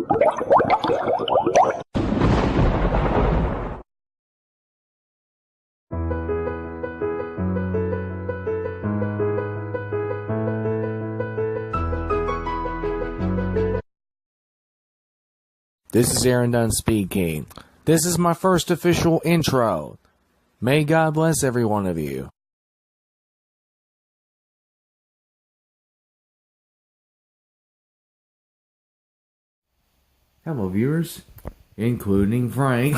This is Aaron Dunn speaking. This is my first official intro. May God bless every one of you. Hello viewers, including Frank,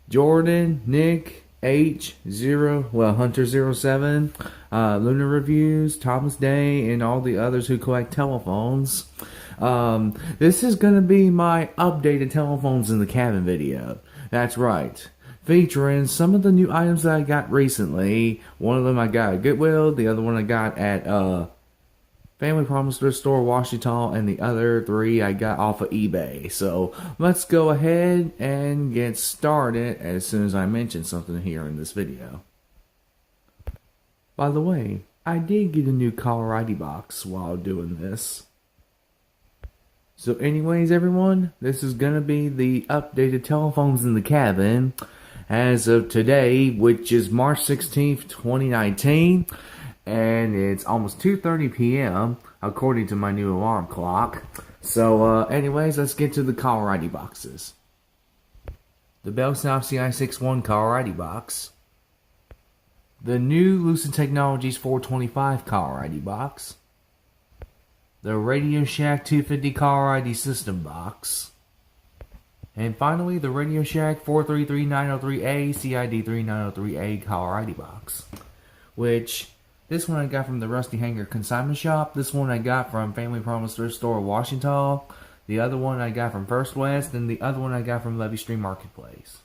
Jordan, Nick, Hunter07, Lunar Reviews, Thomas Day, and all the others who collect telephones. This is going to be my updated telephones in the cabin video. That's right. Featuring some of the new items that I got recently. One of them I got at Goodwill, the other one I got at Family Promise Store, Washington, and the other three I got off of eBay. So let's go ahead and get started as soon as I mention something here in this video. By the way, I did get a new caller ID box while doing this. So anyways, everyone, this is going to be the updated telephones in the cabin as of today, which is March 16th, 2019, and it's almost 2:30 p.m. according to my new alarm clock. So anyways, let's get to the caller ID boxes. The BellSouth CI61 caller ID box. The new Lucent Technologies 425 caller ID box. The Radio Shack 250 caller ID system box. And finally, the Radio Shack 433903A CID 3903A caller ID box. Which, this one I got from the Rusty Hanger Consignment Shop. This one I got from Family Promise Store, Washington. The other one I got from First West. And the other one I got from Levy Stream Marketplace.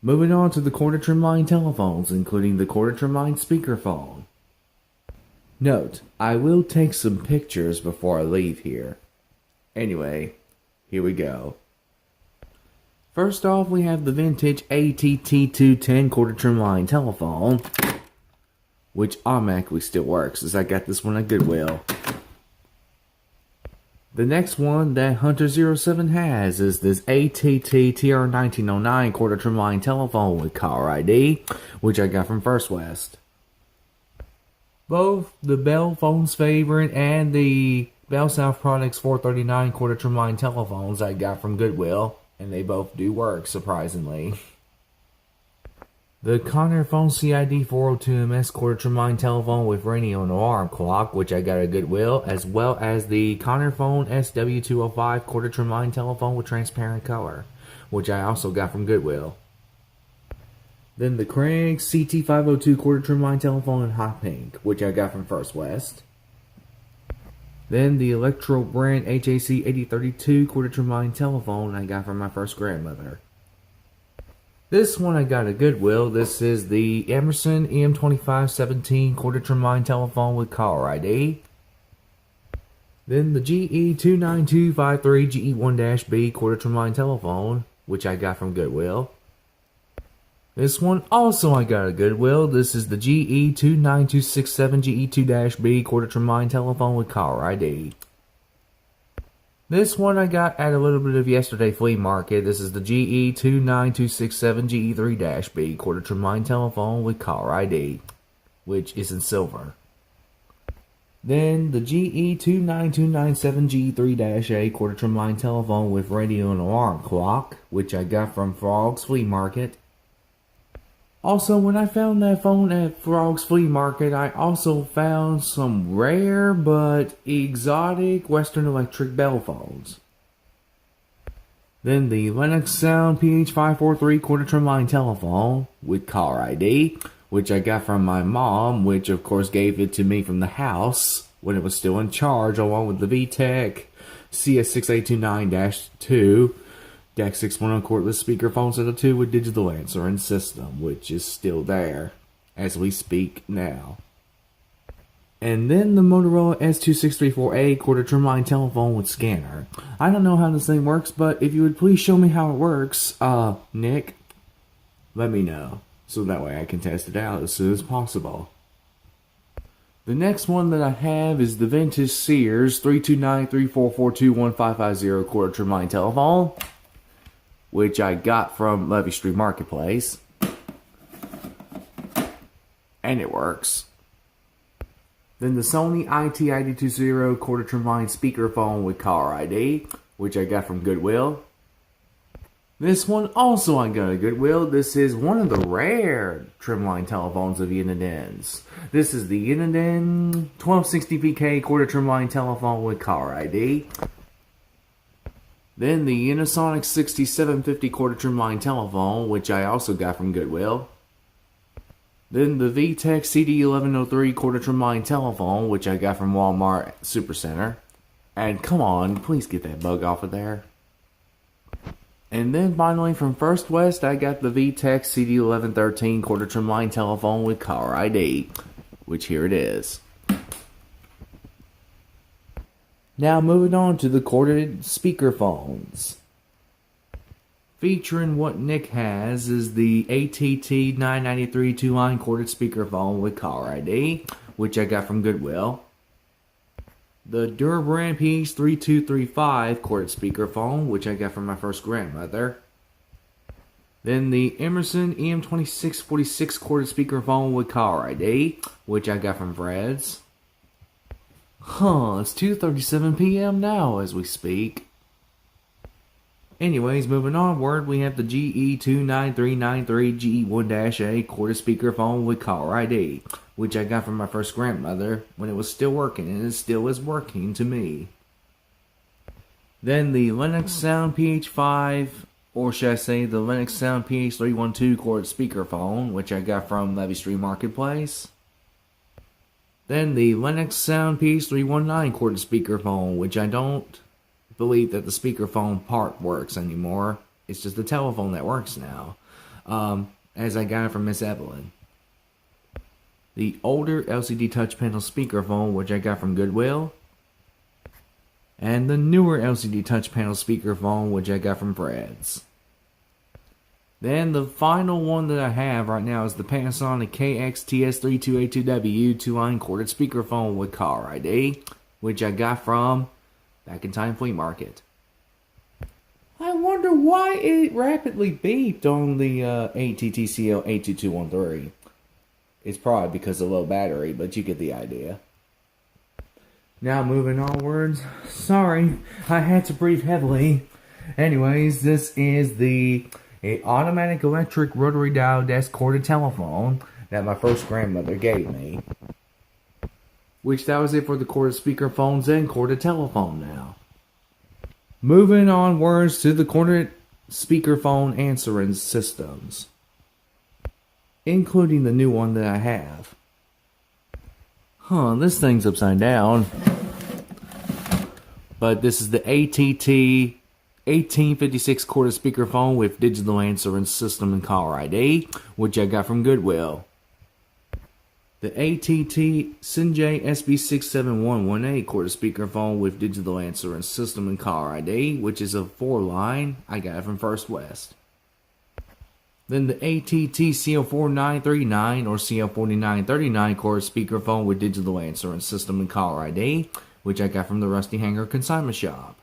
Moving on to the quarter trim line telephones, including the quarter trim line speakerphone. Note, I will take some pictures before I leave here. Anyway, here we go. First off, we have the vintage ATT210 quarter trim line telephone, which automatically still works, as I got this one at Goodwill. The next one that Hunter07 has is this ATT TR1909 quarter trim line telephone with caller ID, which I got from First West. Both the Bell Phones Favorite and the BellSouth Products 439 quarter trim line telephones I got from Goodwill, and they both do work, surprisingly. The Conner Phone CID 402MS quarter trim line telephone with radio and alarm clock, which I got at Goodwill, as well as the Conner Phone SW205 quarter trim line telephone with transparent color, which I also got from Goodwill. Then the Craig CT502 quarter trim line telephone in hot pink, which I got from First West. Then the Electro brand HAC 8032 quarter trim line telephone I got from my first grandmother. This one I got at Goodwill. This is the Emerson EM2517 quarter trim line telephone with caller ID. Then the GE29253 GE1-B quarter trim line telephone, which I got from Goodwill. This one also I got at Goodwill. This is the GE29267 GE2-B quarter trim line telephone with caller ID. This one I got at a little bit of yesterday flea market. This is the GE29267 GE3-B quarter trim line telephone with caller ID, which is in silver. Then the GE29297 GE3-A quarter trim line telephone with radio and alarm clock, which I got from Frog's Flea Market. Also, when I found that phone at Frog's Flea Market, I also found some rare but exotic Western Electric Bell phones. Then the Lennox Sound PH543 quarter trim line telephone with caller ID, which I got from my mom, which of course gave it to me from the house when it was still in charge, along with the VTech CS6829-2. DAC 610 cordless speakerphone set of 2 with digital answering system, which is still there as we speak now. And then the Motorola S2634A quarter trim line telephone with scanner. I don't know how this thing works, but if you would please show me how it works, Nick, let me know, so that way I can test it out as soon as possible. The next one that I have is the vintage Sears 329-3442-1550 quarter trim line telephone, which I got from Levy Street Marketplace. And it works. Then the Sony IT-ID20 quarter trim line speakerphone with caller ID, which I got from Goodwill. This one also I got at Goodwill. This is one of the rare trimline telephones of Uniden. This is the Uniden 1260PK quarter trimline telephone with caller ID. Then the Unisonic 6750 quarter trimline telephone, which I also got from Goodwill. Then the VTech CD1103 quarter trimline telephone, which I got from Walmart Supercenter. And come on, please get that bug off of there. And then finally from First West, I got the VTech CD1113 quarter trimline telephone with caller ID, which here it is. Now moving on to the corded speakerphones. Featuring what Nick has is the ATT 993 two-line corded speakerphone with caller ID, which I got from Goodwill. The Durbrand PH3235 corded speakerphone, which I got from my first grandmother. Then the Emerson EM2646 corded speakerphone with caller ID, which I got from Fred's. It's 2:37 p.m. now as we speak. Anyways, moving onward, we have the GE29393 GE1-A corded speakerphone with caller ID, which I got from my first grandmother when it was still working, and it still is working to me. Then the Lennox Sound PH5, or should I say the Lennox Sound PH312 corded speakerphone, which I got from Levy Street Marketplace. Then the Lennox Sound PH319 corded speakerphone, which I don't believe that the speakerphone part works anymore. It's just the telephone that works now, as I got it from Miss Evelyn. The older LCD touch panel speakerphone, which I got from Goodwill. And the newer LCD touch panel speakerphone, which I got from Fred's. Then the final one that I have right now is the Panasonic KXTS3282W two-line corded speakerphone with caller ID, which I got from Back in Time Flea Market. I wonder why it rapidly beeped on the ATTCL 82213. It's probably because of low battery, but you get the idea. Now moving onwards. Sorry, I had to breathe heavily. Anyways, this is the automatic electric rotary dial desk corded telephone that my first grandmother gave me. Which that was it for the corded speakerphones and corded telephone now. Moving onwards to the corded speakerphone answering systems, including the new one that I have. This thing's upside down. But this is the ATT 1856 corded speakerphone with digital answering system and caller ID, which I got from Goodwill. The ATT Sinjay SB67118 corded speakerphone with digital answering system and caller ID, which is a 4-line. I got it from First West. Then the ATT CL4939 or CL4939 corded speakerphone with digital answering system and caller ID, which I got from the Rusty Hanger Consignment Shop.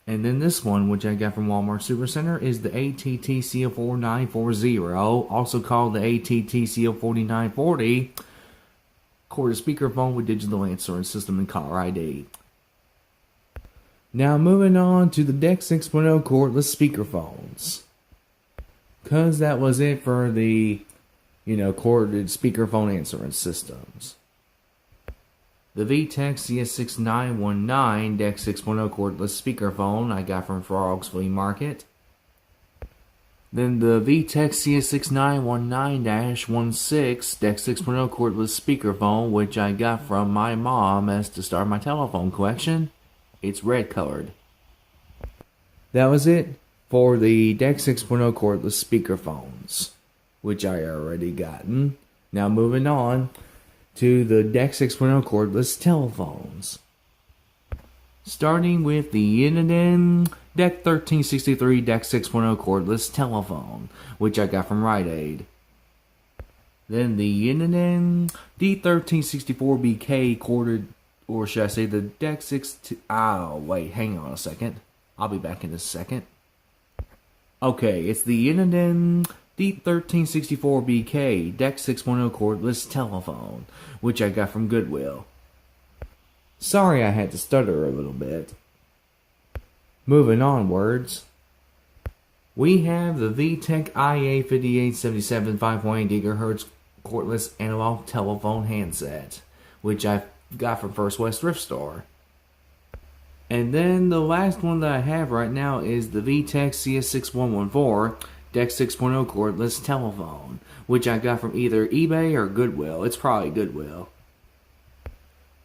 And then this one, which I got from Walmart Supercenter, is the ATT CL4940, also called the ATT CL4940, corded speakerphone with digital answering system and caller ID. Now moving on to the DEC 6.0 cordless speakerphones. Because that was it for the, corded speakerphone answering systems. The VTech CS6919 DEC 6.0 cordless speakerphone I got from Frog's Flea Market. Then the VTech CS6919-16 DEC 6.0 cordless speakerphone, which I got from my mom as to start my telephone collection. It's red colored. That was it for the DEC 6.0 cordless speakerphones, which I already gotten. Now moving on to the DEC 6.0 cordless telephones. Starting with the Uniden DEC 1363 DEC 6.0 cordless telephone, which I got from Rite Aid. Then the Yinanen D1364BK corded, or should I say the Deck 6... Oh, wait, hang on a second. I'll be back in a second. Okay, it's the Yinanen D1364BK Deck 6.0 cordless telephone, which I got from Goodwill. Sorry I had to stutter a little bit. Moving onwards, we have the VTech IA5877 5.8 GHz cordless analog telephone handset, which I got from First West Thrift Store. And then the last one that I have right now is the VTech CS6114 Deck 6.0 cordless telephone, which I got from either eBay or Goodwill. It's probably Goodwill.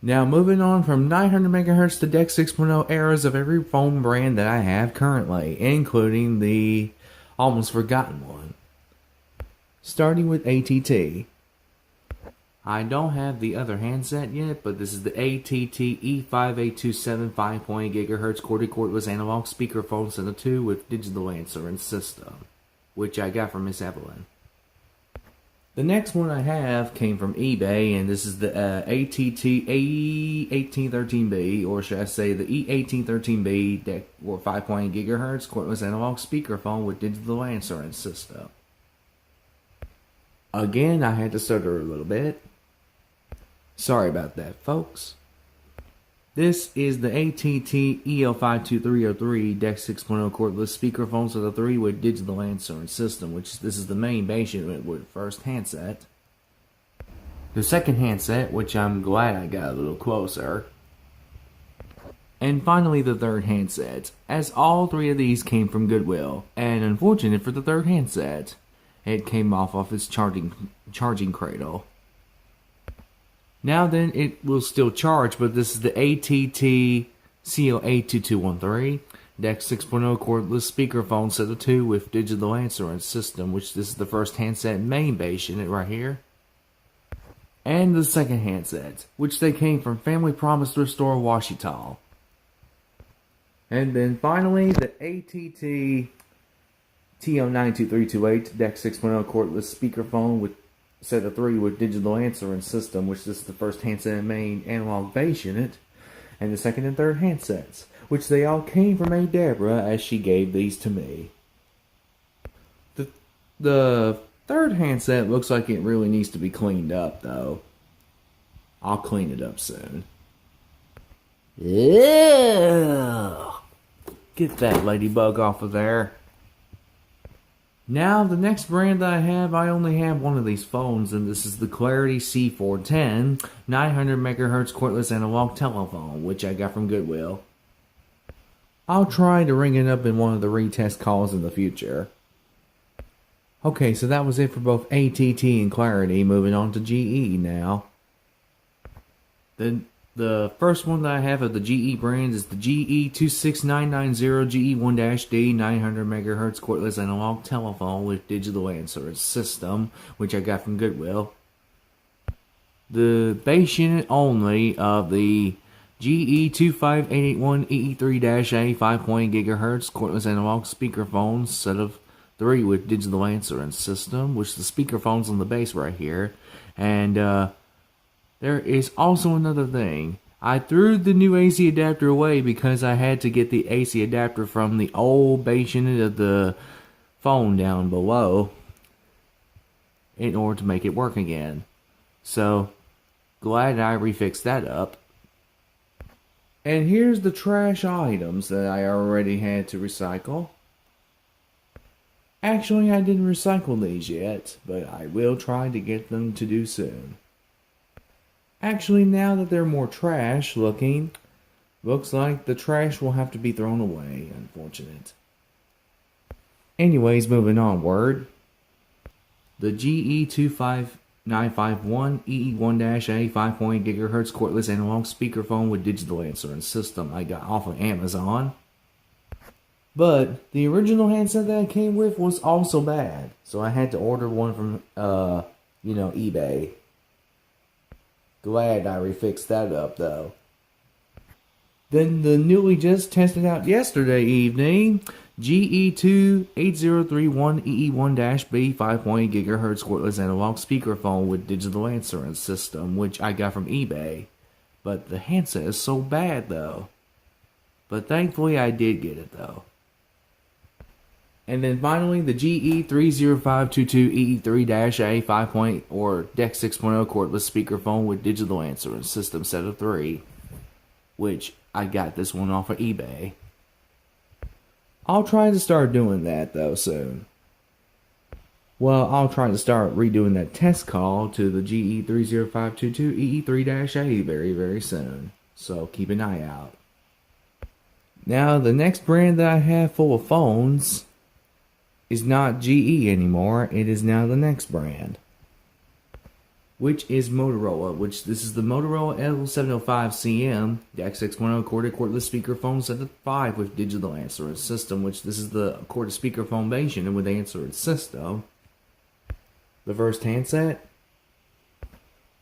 Now moving on from 900 MHz to Deck 6.0 eras of every phone brand that I have currently, including the almost forgotten one. Starting with ATT. I don't have the other handset yet, but this is the ATT E5827 5.8 GHz cordless analog speakerphone set of 2 with digital answering system, which I got from Miss Evelyn. The next one I have came from eBay, and this is the ATT E1813B, or should I say the E1813B Deck or 5.8 GHz cordless analog speakerphone with digital answering system. Again, I had to stutter a little bit. Sorry about that, folks. This is the ATT EL52303 Deck 6.0 cordless speakerphone set of 3 with digital answering system, which this is the main base unit with first handset. The second handset, which I'm glad I got a little closer. And finally the third handset, as all three of these came from Goodwill, and unfortunate for the third handset, it came off its charging cradle. Now then, it will still charge, but this is the ATT CL82213 Deck 6.0 cordless speakerphone set of 2 with digital answering system, which this is the first handset main base unit right here. And the second handset, which they came from Family Promise Thrift Store, Ouachita. And then finally, the ATT TL92328 Deck 6.0 cordless speakerphone with set of 3 with digital answering system, which this is the first handset main analog base unit, and the second and third handsets, which they all came from A. Deborah as she gave these to me. The third handset looks like it really needs to be cleaned up, though. I'll clean it up soon. Yeah. Get that ladybug off of there. Now, the next brand that I only have one of these phones, and this is the Clarity C410 900 MHz cordless analog telephone, which I got from Goodwill. I'll try to ring it up in one of the retest calls in the future. Okay, so that was it for both ATT and Clarity. Moving on to GE now. The first one that I have of the GE brands is the GE26990 GE1-D 900 MHz cordless analog telephone with digital answering system, which I got from Goodwill. The base unit only of the GE25881 EE3-A 5.8 GHz cordless analog speakerphone set of 3 with digital answering system, which the speakerphone's on the base right here. And there is also another thing. I threw the new AC adapter away because I had to get the AC adapter from the old base unit of the phone down below in order to make it work again. So, glad I refixed that up. And here's the trash items that I already had to recycle. Actually, I didn't recycle these yet, but I will try to get them to do soon. Actually, now that they're more trash looking, looks like the trash will have to be thrown away. Unfortunate. Anyways, moving onward. The GE25951 EE1-A 5.8 GHz cordless analog speakerphone with digital answering system I got off of Amazon. But the original handset that I came with was also bad, so I had to order one from, eBay. Glad I refixed that up, though. Then the newly just tested out yesterday evening, GE28031EE1-B 5.8 GHz cordless analog speakerphone with digital answering system, which I got from eBay. But the handset is so bad though. But thankfully I did get it though. And then finally the GE30522EE3-A 5. Or DEC 6.0 cordless speakerphone with digital answering system set of 3. Which I got this one off of eBay. I'll try to start doing that though soon. Well, I'll try to start redoing that test call to the GE30522EE3-A very, very soon. So keep an eye out. Now, the next brand that I have full of phones is not GE anymore. It is now the next brand, which is Motorola, which this is the Motorola L705CM DEC 6.0 corded cordless speakerphone set of 5 with digital answering system, which this is the corded speakerphone version and with answering system. The first handset,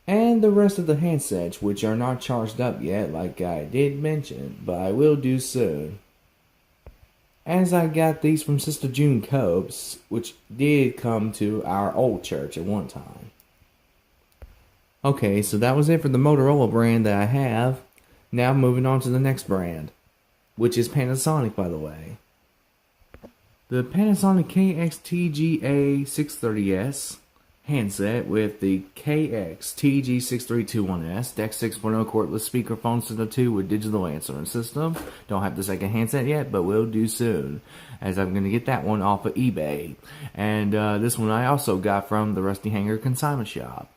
and the rest of the handsets, which are not charged up yet, like I did mention, but I will do soon. As I got these from Sister June Copes, which did come to our old church at one time. Okay, so that was it for the Motorola brand that I have. Now moving on to the next brand, which is Panasonic, by the way. The Panasonic KX-TGA630S handset with the KX-TG6321S DEC 6.0 cordless speakerphone set of 2 with digital answering system. Don't have the second handset yet, but will do soon, as I'm going to get that one off of eBay. And this one I also got from the Rusty Hanger Consignment Shop.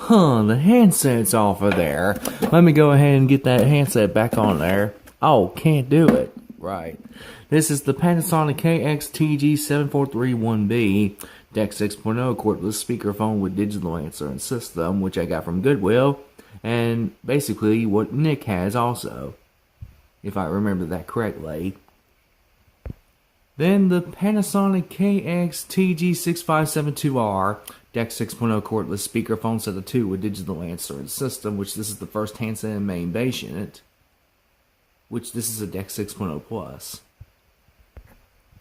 The handset's off of there. Let me go ahead and get that handset back on there. Oh, can't do it. Right. This is the Panasonic KX-TG7431B DEC 6.0 cordless speakerphone with digital answering system, which I got from Goodwill, and basically what Nick has also, if I remember that correctly. Then the Panasonic KX-TG6572R DEC 6.0 cordless speakerphone set of 2 with digital answering system, which this is the first handset and main base unit, which this is a DEC 6.0 Plus.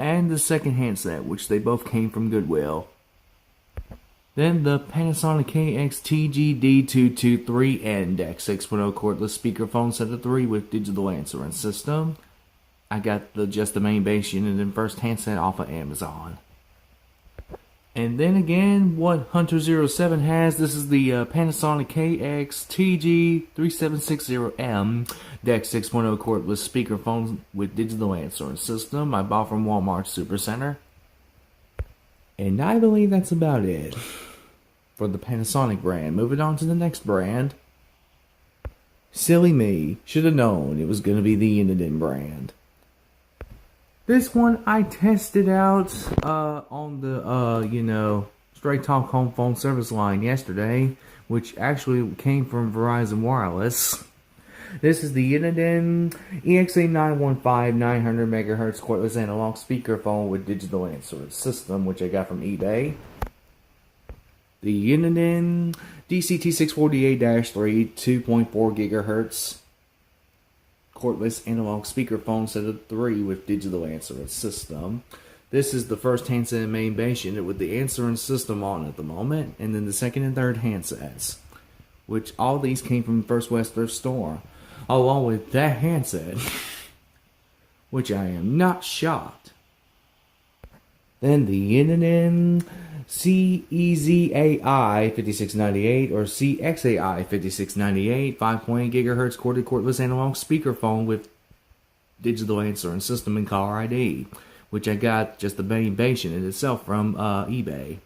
And the second handset, which they both came from Goodwill. Then the Panasonic KX-TG-D223N DEC 6.0 cordless speakerphone set of 3 with digital answering system. I got just the main base unit and first handset off of Amazon. And then again, what Hunter 07 has, this is the Panasonic KX-TG3760M DEC 6.0 cordless speakerphone with digital answering system. I bought from Walmart Supercenter. And I believe that's about it for the Panasonic brand. Moving on to the next brand. Silly me, should have known it was going to be the Uniden brand. This one I tested out on the, Straight Talk home phone service line yesterday, which actually came from Verizon Wireless. This is the Uniden EXA915 900 MHz cordless analog speakerphone with digital answering system, which I got from eBay. The Uniden DCT648-3 2.4 GHz cordless analog speakerphone set of 3 with digital answering system. This is the first handset and main base unit with the answering system on at the moment, and then the second and third handsets, which all these came from First West Thrift Store, along with that handset, which I am not shocked. Then the Uniden CEZAI 5698 or CXAI 5698 5.8 GHz cordless analog speakerphone with digital answering system and caller ID, which I got just the main base unit itself from eBay.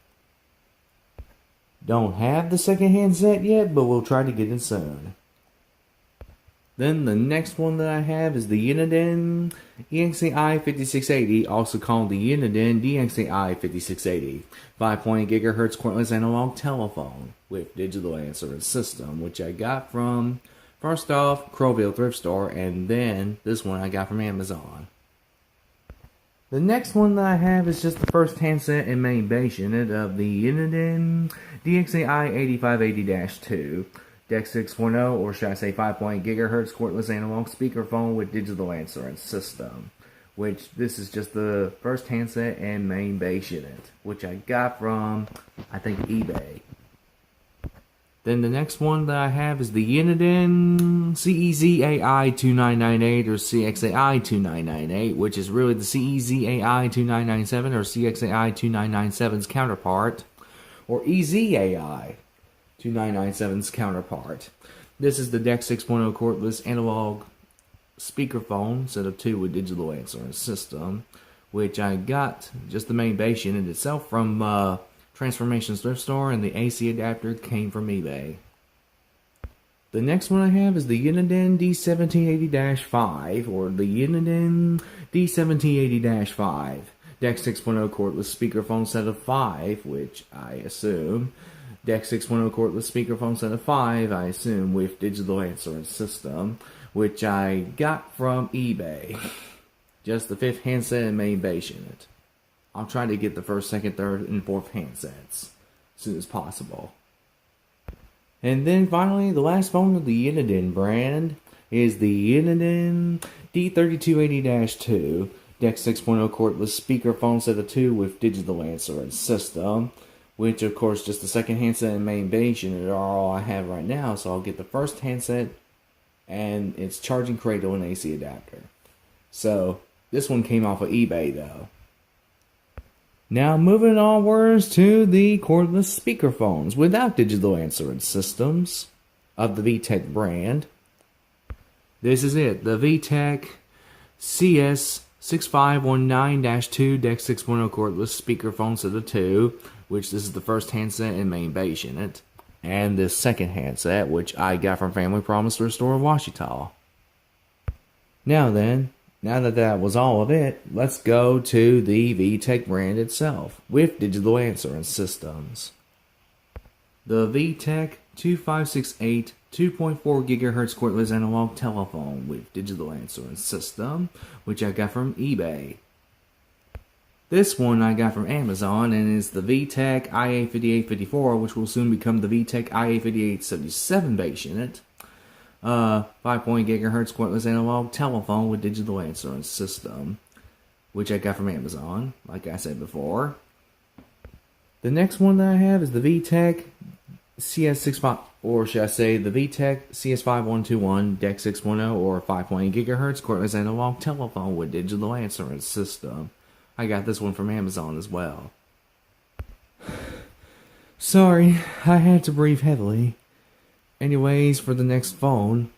Don't have the second handset yet, but we'll try to get it soon. Then the next one that I have is the Uniden EXAI 5680, also called the Uniden DXAI 5680, 5.8 GHz cordless analog telephone with digital answering system, which I got from, first off, Crowville Thrift Store, and then this one I got from Amazon. The next one that I have is just the first handset and main base unit of the Uniden DXAI 8580-2. DEC 6.0, or should I say 5.8 GHz cordless analog speakerphone with digital answering system, which this is just the first handset and main base unit, which I got from, I think, eBay. Then the next one that I have is the Uniden CEZ-AI2998 or CXAI2998, which is really the CEZ-AI2997 or CXAI2997's counterpart, or EZ-AI2997's counterpart. This is the DEC 6.0 cordless analog speakerphone set of 2 with digital answering system, which I got just the main base unit itself from Transformations Thrift Store, and the AC adapter came from eBay. The next one I have is the Uniden D1780-5, or the Uniden D1780-5 DEC 6.0 cordless speakerphone set of 5, which I assume DEC 6.0 cordless speakerphone set of 5, I assume, with digital answering system, which I got from eBay. Just the 5th handset and main base unit. I'll try to get the 1st, 2nd, 3rd, and 4th handsets as soon as possible. And then finally, the last phone of the Uniden brand is the Uniden D3280-2 DEC 6.0 cordless speakerphone set of 2 with digital answering system, which of course just the 2nd handset and main base unit are all I have right now, so I'll get the 1st handset and its charging cradle and AC adapter. So this one came off of eBay though. Now moving onwards to the cordless speakerphones without digital answering systems of the VTech brand. This is it, the VTech CS6519-2 DEC 6.0 cordless speakerphone set of 2, which this is the 1st handset and main base unit, and this 2nd handset, which I got from Family Promise Thrift Store of Ouachita. Now that was all of it, let's go to the VTech brand itself, with digital answering systems. The VTech 2568 2.4 GHz cordless analog telephone with digital answering system, which I got from eBay. This one I got from Amazon and is the VTech IA5854, which will soon become the VTech IA5877 base unit. 5.0 GHz cordless analog telephone with digital answering system, which I got from Amazon, like I said before. The next one that I have is the VTech CS65, or should I say the VTech CS5121 DEC 6.0 or 5.8 GHz cordless analog telephone with digital answering system. I got this one from Amazon as well. Sorry, I had to breathe heavily. Anyways, for the next phone,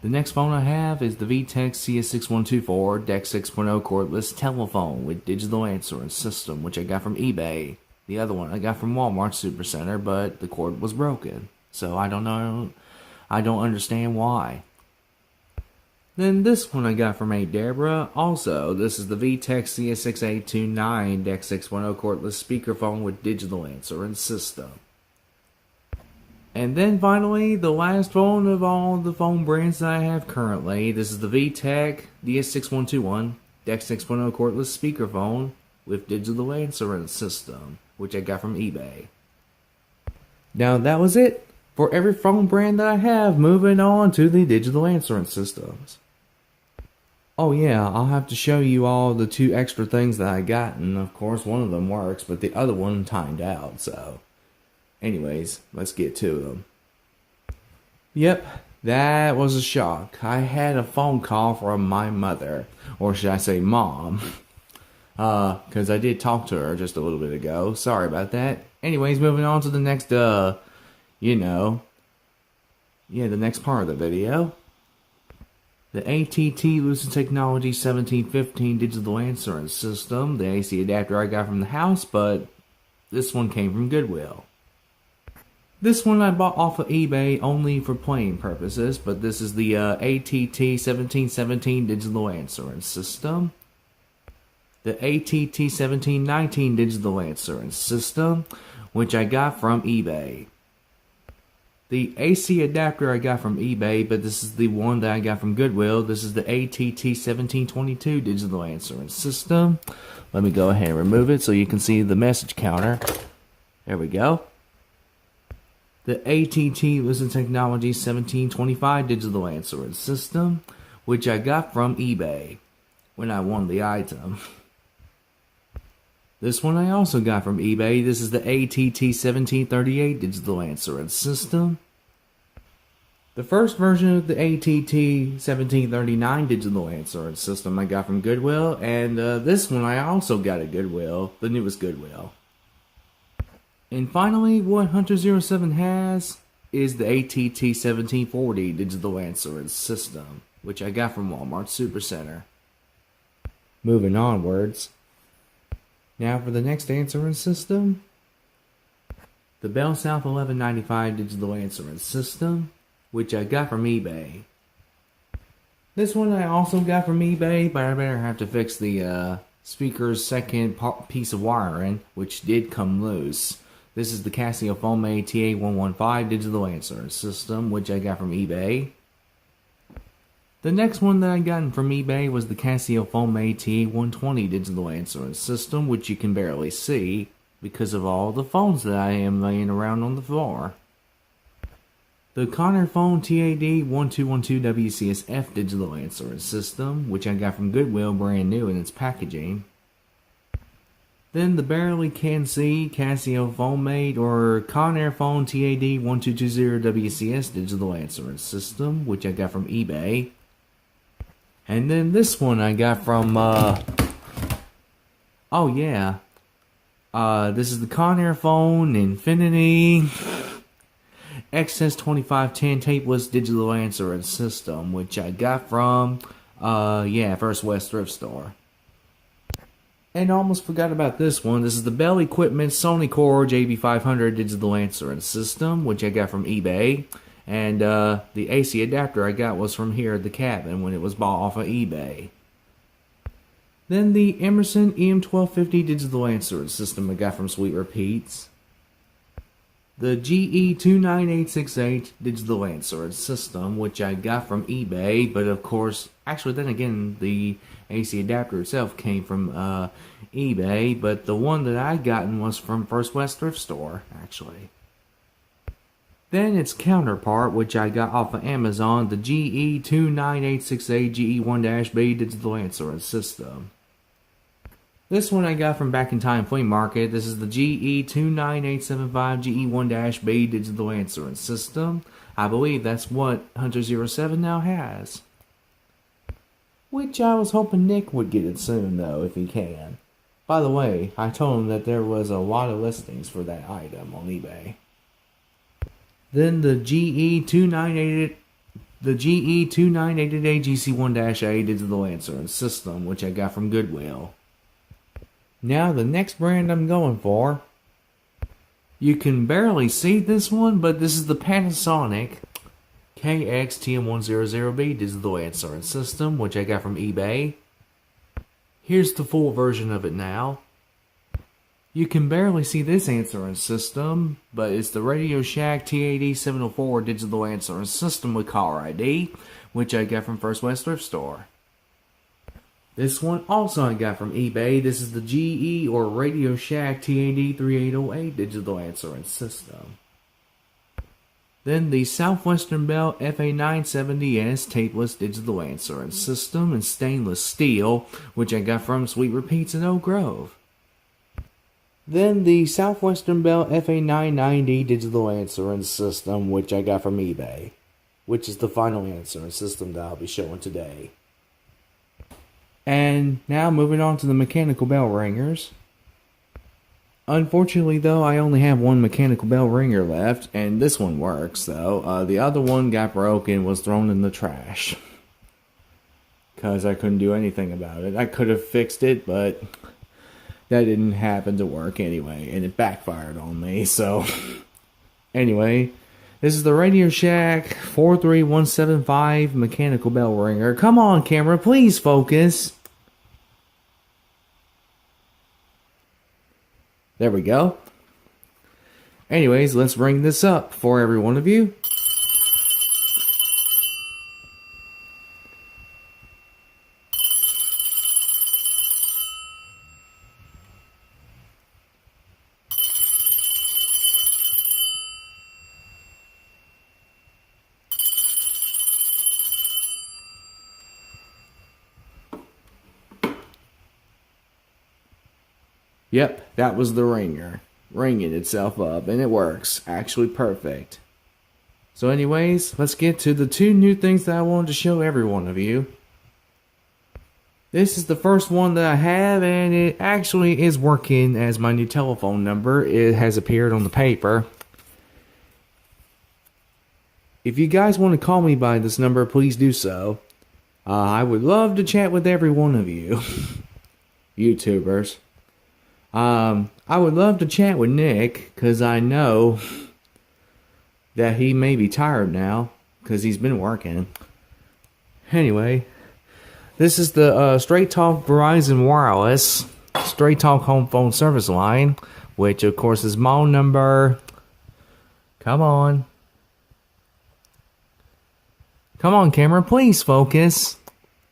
the next phone I have is the VTech CS6124 DEC 6.0 cordless telephone with digital answering system, which I got from eBay. The other one I got from Walmart Supercenter, but the cord was broken, so I don't understand why. Then this one I got from Aunt Deborah. Also, this is the VTech CS6829 DEC 6.0 cordless speakerphone with digital answering system. And then finally, the last phone of all the phone brands that I have currently. This is the VTech DS6121 DEC 6.0 cordless speakerphone with digital answering system, which I got from eBay. Now that was it for every phone brand that I have. Moving on to the digital answering systems. Oh yeah, I'll have to show you all the 2 extra things that I got, and of course one of them works, but the other one timed out, so... Anyways, let's get to them. Yep, that was a shock. I had a phone call from my mother, or should I say mom, because I did talk to her just a little bit ago. Sorry about that. Anyways, moving on to the next, the next part of the video. The ATT Lucid Technology 1715 digital answering system, the AC adapter I got from the house, but this one came from Goodwill. This one I bought off of eBay only for playing purposes, but this is the ATT 1717 digital answering system. The ATT 1719 digital answering system, which I got from eBay. The AC adapter I got from eBay, but this is the one that I got from Goodwill. This is the ATT 1722 digital answering system. Let me go ahead and remove it so you can see the message counter. There we go. The ATT Lucid Technology 1725 digital answering system, which I got from eBay. when I won the item. This one I also got from eBay. This is the ATT1738 digital answering system. The first version of the ATT1739 digital answering system I got from Goodwill, and this one I also got at Goodwill, the newest Goodwill. And finally, what Hunter 07 has is the ATT1740 digital answering system, which I got from Walmart Supercenter. Moving onwards. Now for the next answering system, the Bell South 1195 digital answering system, which I got from eBay. This one I also got from eBay, but I better have to fix the speaker's second piece of wiring, which did come loose. This is the Casio Fome TA115 digital answering system, which I got from eBay. The next one that I got from eBay was the Casio Fome TA120 digital answering system, which you can barely see because of all the phones that I am laying around on the floor. The Conner Phone TAD1212WCSF digital answering system, which I got from Goodwill brand new in its packaging. Then the Barely Can See Casio Phone or Conner Phone TAD1220WCS digital answering system, which I got from eBay. And then this one I got from, this is the Conner Phone Infinity XS2510 tapeless digital answering system, which I got from, First West Thrift Store. And almost forgot about this one. This is the Bell Equipment Sony Core JB500 digital answering system, which I got from eBay. And the AC adapter I got was from here at the cabin when it was bought off of eBay. Then the Emerson EM1250 digital answering system I got from Sweet Repeats. The GE29868 digital answering system, which I got from eBay, but of course, actually then again, the AC adapter itself came from eBay, but the one that I gotten was from First West Thrift Store, actually. Then its counterpart, which I got off of Amazon, the GE29868 GE1-B digital answering system. This one I got from Back in Time Flea Market. This is the GE29875 GE1-B digital answering system. I believe that's what Hunter 07 now has. Which I was hoping Nick would get it soon though, if he can. By the way, I told him that there was a lot of listings for that item on eBay. Then the GE298 GC1-A digital answering system, which I got from Goodwill. Now the next brand I'm going for, you can barely see this one, but this is the Panasonic KX-TM100B digital answering system, which I got from eBay. Here's the full version of it now. You can barely see this answering system, but it's the Radio Shack TAD704 digital answering system with caller ID, which I got from First West Thrift Store. This one also I got from eBay. This is the GE or Radio Shack TAD3808 digital answering system. Then the Southwestern Bell FA970S tapeless digital answering system in stainless steel, which I got from Sweet Repeats in Oak Grove. Then the Southwestern Bell FA990 digital answering system, which I got from eBay, which is the final answering system that I'll be showing today. And now moving on to the mechanical bell ringers. Unfortunately though, I only have one mechanical bell ringer left, and this one works though. The other one got broken and was thrown in the trash. Because I couldn't do anything about it. I could have fixed it, but that didn't happen to work anyway, and it backfired on me, so... Anyway, this is the Radio Shack 43175 mechanical bell ringer. Come on, camera, please focus. There we go. Anyways, let's ring this up for every one of you. Yep, that was the ringer. Ringing itself up, and it works. Actually perfect. So anyways, let's get to the 2 new things that I wanted to show every one of you. This is the first one that I have, and it actually is working as my new telephone number. It has appeared on the paper. If you guys want to call me by this number, please do so. I would love to chat with every one of you. YouTubers. I would love to chat with Nick, because I know that he may be tired now, because he's been working. Anyway, this is the Straight Talk Verizon Wireless Straight Talk Home Phone Service Line, which of course is model number... Come on. Come on, camera, please focus.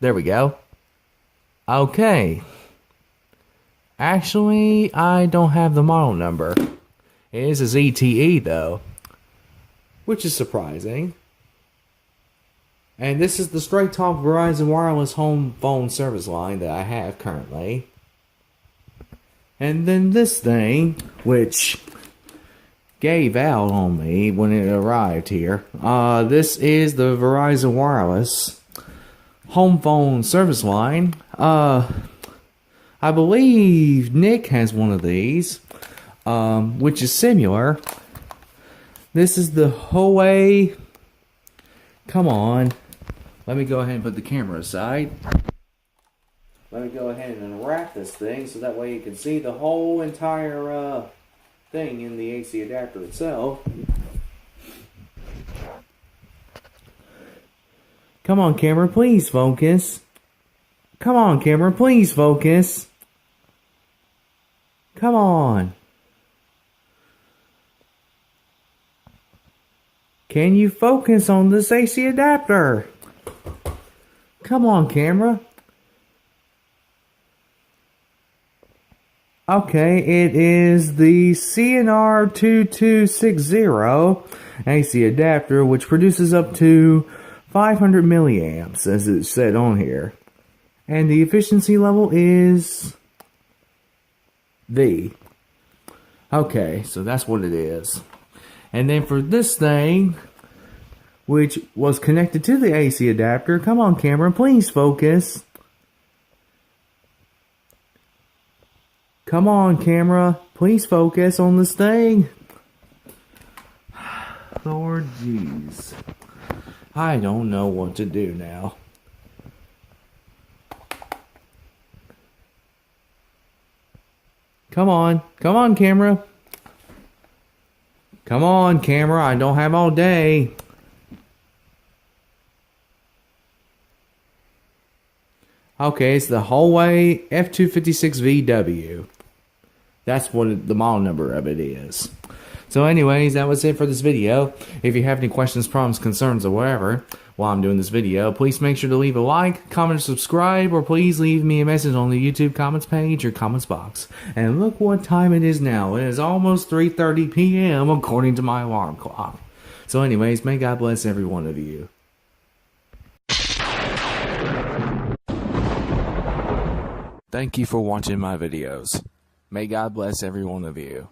There we go. Okay. Actually, I don't have the model number. It is a ZTE though, which is surprising. And this is the Straight Talk Verizon Wireless Home Phone Service Line that I have currently. And then this thing, which gave out on me when it arrived here. This is the Verizon Wireless Home Phone Service Line. I believe Nick has one of these, which is similar. This is the Huawei. Come on. Let me go ahead and put the camera aside. Let me go ahead and unwrap this thing so that way you can see the whole entire thing in the AC adapter itself. Come on, camera, please focus. Come on, camera, please focus. Come on. Can you focus on this AC adapter? Come on, camera. Okay, it is the CNR2260 AC adapter, which produces up to 500 milliamps, as it said on here. And the efficiency level is V. Okay, so that's what it is. And then for this thing, which was connected to the AC adapter, come on camera, please focus. Come on camera, please focus on this thing. Lord jeez. I don't know what to do now. Come on camera. Come on camera, I don't have all day. Okay, it's the Huawei F256VW. That's what the model number of it is. So anyways, that was it for this video. If you have any questions, problems, concerns, or whatever while I'm doing this video, please make sure to leave a like, comment, or subscribe, or please leave me a message on the YouTube comments page or comments box. And look what time it is now. It is almost 3:30 p.m. according to my alarm clock. So anyways, may God bless every one of you. Thank you for watching my videos. May God bless every one of you.